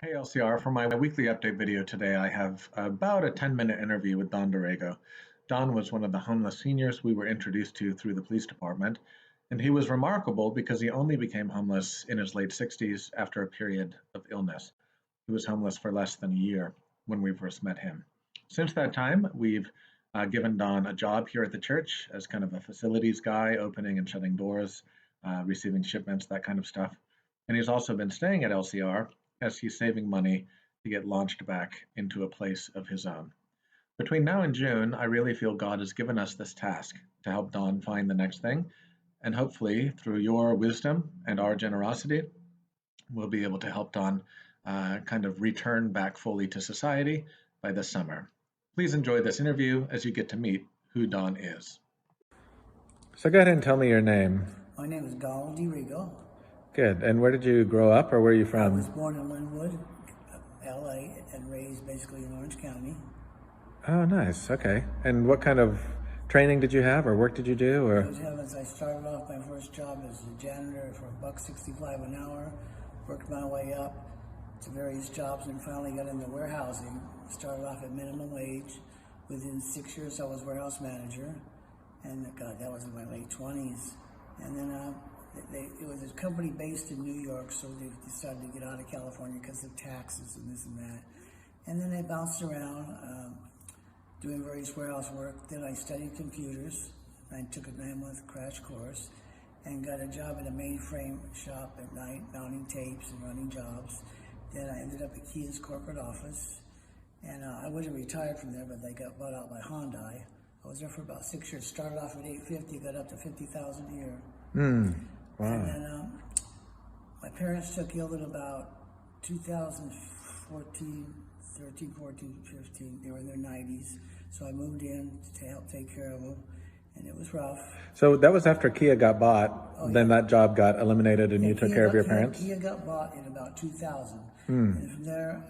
Hey LCR, for my weekly update video today, I have about a 10-minute interview with Don Dorego. Don was one of the homeless seniors we were introduced to through the police department, and he was remarkable because he only became homeless in his late 60s after a period of illness. He was homeless for less than a year when we first met him. Since that time, we've given Don a job here at the church as kind of a facilities guy, opening and shutting doors, receiving shipments, that kind of stuff. And he's also been staying at LCR as he's saving money to get launched back into a place of his own. Between now and June, I really feel God has given us this task to help Don find the next thing. And hopefully, through your wisdom and our generosity, we'll be able to help Don kind of return back fully to society by this summer. Please enjoy this interview as you get to meet who Don is. So go ahead and tell me your name. My name is Donald DeRigo. Good. And where did you grow up, or where are you from? I was born in Linwood, LA, and raised basically in Orange County. Oh, nice. Okay. And what kind of training did you have, or work did you do? Or Good heavens, I started off my first job as a janitor for $1.65 an hour, worked my way up to various jobs, and finally got into warehousing. Started off at minimum wage. Within 6 years, I was warehouse manager, and God, that was in my late 20s. And then it was a company based in New York, so they decided to get out of California because of taxes and this and that. And then I bounced around doing various warehouse work. Then I studied computers. I took a 9-month crash course and got a job at a mainframe shop at night, mounting tapes and running jobs. Then I ended up at Kia's corporate office. And I wasn't retired from there, but they got bought out by Hyundai. I was there for about 6 years. Started off at $850, got up to $50,000 a year. Wow. And then my parents took ill in about 2014, 13, 14, 15. They were in their 90s. So I moved in to help take care of them. And it was rough. So that was after Kia got bought, then that job got eliminated and you took care of your parents? Kia got bought in about 2000. And from there,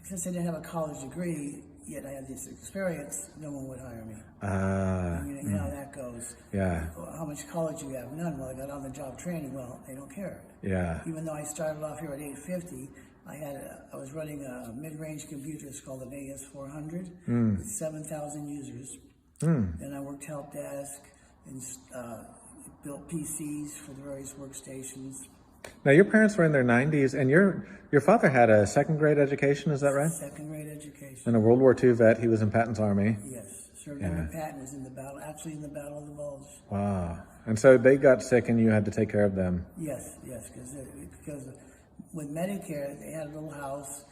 since I didn't have a college degree, yet I had this experience, no one would hire me. You know how that goes. Yeah. How much college you have? None. Well, I got on the job training. Well, they don't care. Yeah. Even though I started off here at 850, I was running a mid-range computer. It's called an AS400 with 7,000 users. Then I worked help desk and built PCs for the various workstations. Now your parents were in their 90s, and your father had a second grade education, is that right? Second grade education. And a World War II vet. He was in Patton's army. Yes. Served under Patton, was in the battle, actually in the Battle of the Bulge. Wow. And so they got sick and you had to take care of them. Yes, because with Medicare, they had a little house,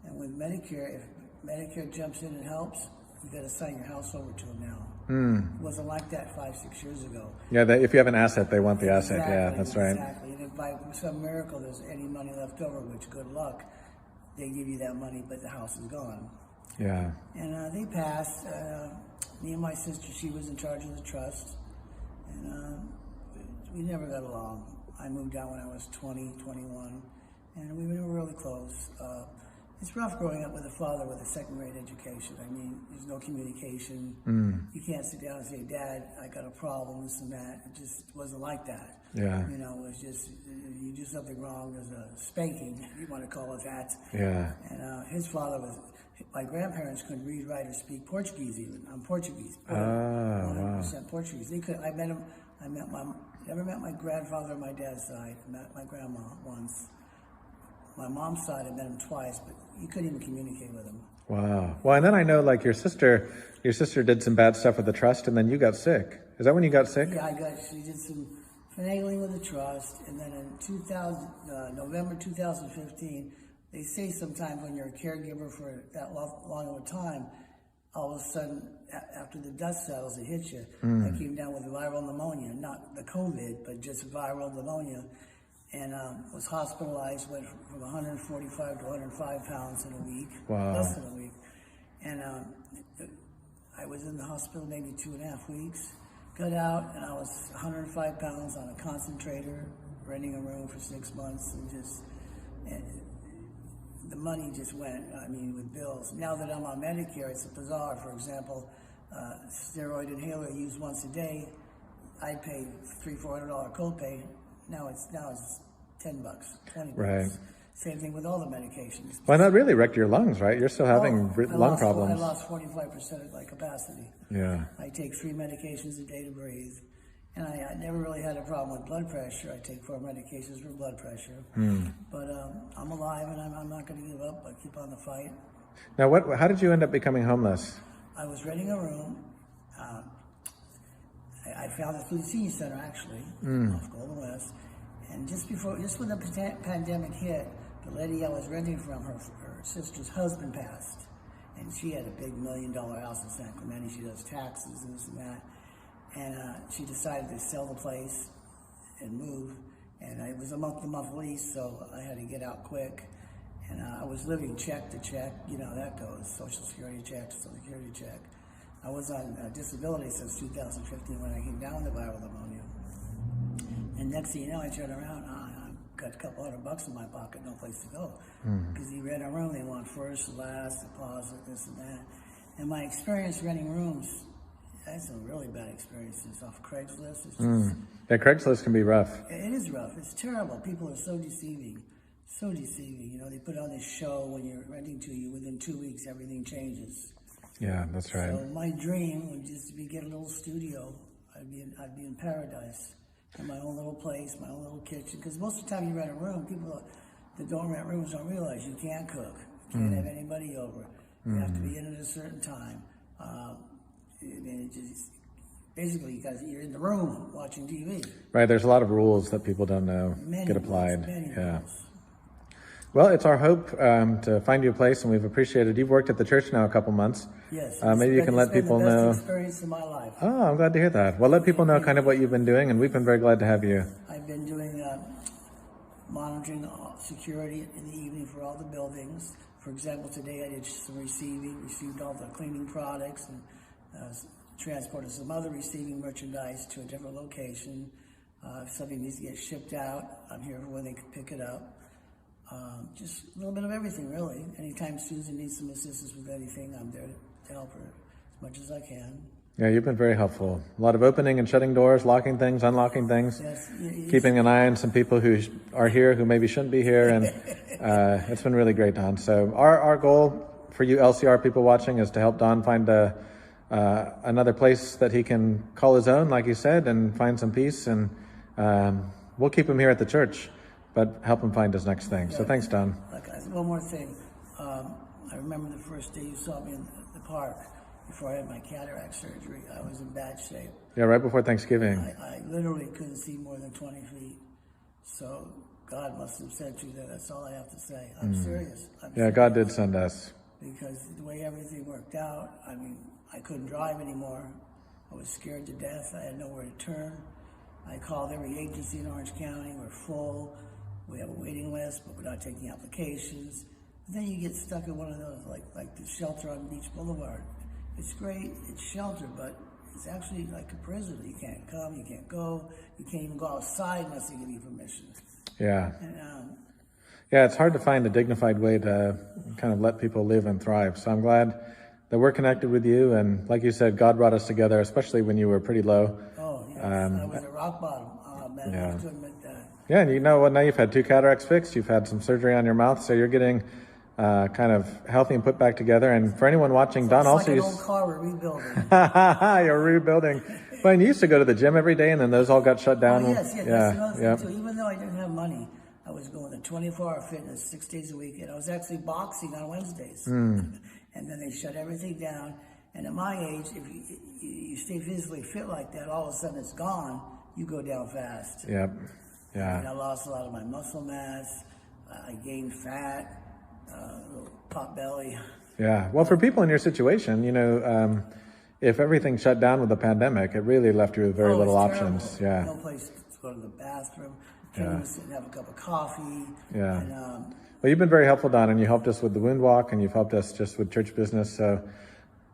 and with Medicare, if Medicare jumps in and helps, you got to sign your house over to them now. It wasn't like that 5-6 years ago. Yeah, if you have an asset, they want the asset. Yeah, that's right. Exactly. And if by some miracle there's any money left over, which good luck, they give you that money, but the house is gone. Yeah. And they passed. Me and my sister, she was in charge of the trust. And we never got along. I moved out when I was 20, 21, and we were really close. It's rough growing up with a father with a second grade education. I mean, there's no communication. You can't sit down and say, Dad, I got a problem, this and that. It just wasn't like that. Yeah. You know, it was just, you do something wrong, there's a spanking, if you want to call it that. Yeah. And his father was, my grandparents couldn't read, write, or speak Portuguese even. I'm Portuguese. Oh, wow. 100% Portuguese. They could, never met my grandfather on my dad's side. I met my grandma once. My mom's side, I met him twice, but you couldn't even communicate with him. Wow. Well, and then I know, like, your sister did some bad stuff with the trust, and then you got sick. Is that when you got sick? Yeah, she did some finagling with the trust, and then in November 2015, they say sometimes when you're a caregiver for that long of a time, all of a sudden, after the dust settles, it hits you. I came down with viral pneumonia, not the COVID, but just viral pneumonia. And was hospitalized, went from 145 to 105 pounds in a week, less than a week. And I was in the hospital maybe 2.5 weeks. Got out, and I was 105 pounds on a concentrator, renting a room for 6 months, and the money just went, I mean, with bills. Now that I'm on Medicare, it's bizarre. For example, steroid inhaler used once a day, I paid $300-400 copay. Now it's $10, $20. Right. Same thing with all the medications. Well, that really wrecked your lungs, right? You're still having lung I problems. lost 45% of my capacity. Yeah. I take 3 medications a day to breathe. And I never really had a problem with blood pressure. I take 4 medications for blood pressure. But I'm alive, and I'm not going to give up. I keep on the fight. Now, how did you end up becoming homeless? I was renting a room. I found it through the senior center, actually, off Golden West. And just when the pandemic hit, the lady I was renting from, her sister's husband passed. And she had a big $1 million house in San Clemente. She does taxes and this and that. And she decided to sell the place and move. And it was a month-to-month lease, so I had to get out quick. And I was living check to check. You know how that goes. Social Security check, Social Security check. I was on disability since 2015 when I came down with viral pneumonia. And next thing you know, I turn around, I've got a couple $100 in my pocket, no place to go. Because you rent a room, they want first, last, deposit, this and that. And my experience renting rooms, I had some really bad experiences off Craigslist. It's just, Yeah, Craigslist can be rough. it is rough. It's terrible. People are so deceiving. So deceiving. You know, they put on this show when you're renting to you. Within 2 weeks, everything changes. Yeah, that's right. So my dream would just be get a little studio. I'd be in paradise. In my own little place, my own little kitchen. Because most of the time you rent a room, people that don't rent rooms don't realize you can't cook. You can't have anybody over. You have to be in at a certain time. Basically, you're in the room watching TV. Right, there's a lot of rules that people don't know get applied. Rules. Well, it's our hope to find you a place, and we've appreciated. You've worked at the church now a couple months. Yes. Maybe you can let people know. It's been the best experience of my life. Oh, I'm glad to hear that. Well, let people know kind of what you've been doing, and we've been very glad to have you. I've been doing monitoring security in the evening for all the buildings. For example, today I did some received all the cleaning products, and transported some other receiving merchandise to a different location. If something needs to get shipped out, I'm here when they can pick it up. Just a little bit of everything, really. Anytime Susan needs some assistance with anything, I'm there to help her as much as I can. Yeah, you've been very helpful. A lot of opening and shutting doors, locking things, unlocking things, Yes, keeping an eye on some people who are here who maybe shouldn't be here, and it's been really great, Don. So our goal for you LCR people watching is to help Don find another place that he can call his own, like you said, and find some peace, and we'll keep him here at the church, but help him find his next thing. So thanks, Don. One more thing. I remember the first day you saw me in the park before I had my cataract surgery. I was in bad shape. Yeah, right before Thanksgiving. I literally couldn't see more than 20 feet. So God must have sent you there. That's all I have to say. I'm serious. God did send us. Because the way everything worked out, I mean, I couldn't drive anymore. I was scared to death. I had nowhere to turn. I called every agency in Orange County. We're full. We have a waiting list, but we're not taking applications. But then you get stuck in one of those, like the shelter on Beach Boulevard. It's great, it's shelter, but it's actually like a prison. You can't come, you can't go, you can't even go outside unless they give you permission. Yeah. And, yeah, it's hard to find a dignified way to kind of let people live and thrive. So I'm glad that we're connected with you. And like you said, God brought us together, especially when you were pretty low. Oh, yeah, I was at rock bottom. Oh, man, I have to admit that. Yeah, and you know what? Now you've had 2 cataracts fixed. You've had some surgery on your mouth, so you're getting kind of healthy and put back together. And for anyone watching, Don also used... It's like an old car we're rebuilding. You're rebuilding. Well, and you used to go to the gym every day, and then those all got shut down. Oh, yes, that's another thing, too. Even though I didn't have money, I was going to 24-hour fitness 6 days a week, and I was actually boxing on Wednesdays. And then they shut everything down. And at my age, if you stay physically fit like that, all of a sudden it's gone, you go down fast. Yep. Yeah. And I lost a lot of my muscle mass. I gained fat. Little pot belly. Yeah. Well, for people in your situation, you know, if everything shut down with the pandemic, it really left you with very little options. Yeah. No place to go to the bathroom. Can't even sit and have a cup of coffee. Yeah. And, well, you've been very helpful, Don, and you helped us with the wound walk, and you've helped us just with church business. So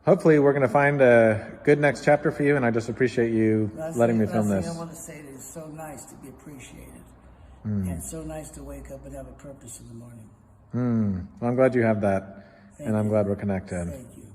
hopefully we're going to find a good next chapter for you, and I just appreciate you letting me film this. I want to say that it's so nice to be appreciated. And so nice to wake up and have a purpose in the morning. Well, I'm glad you have that, and I'm glad we're connected. Thank you.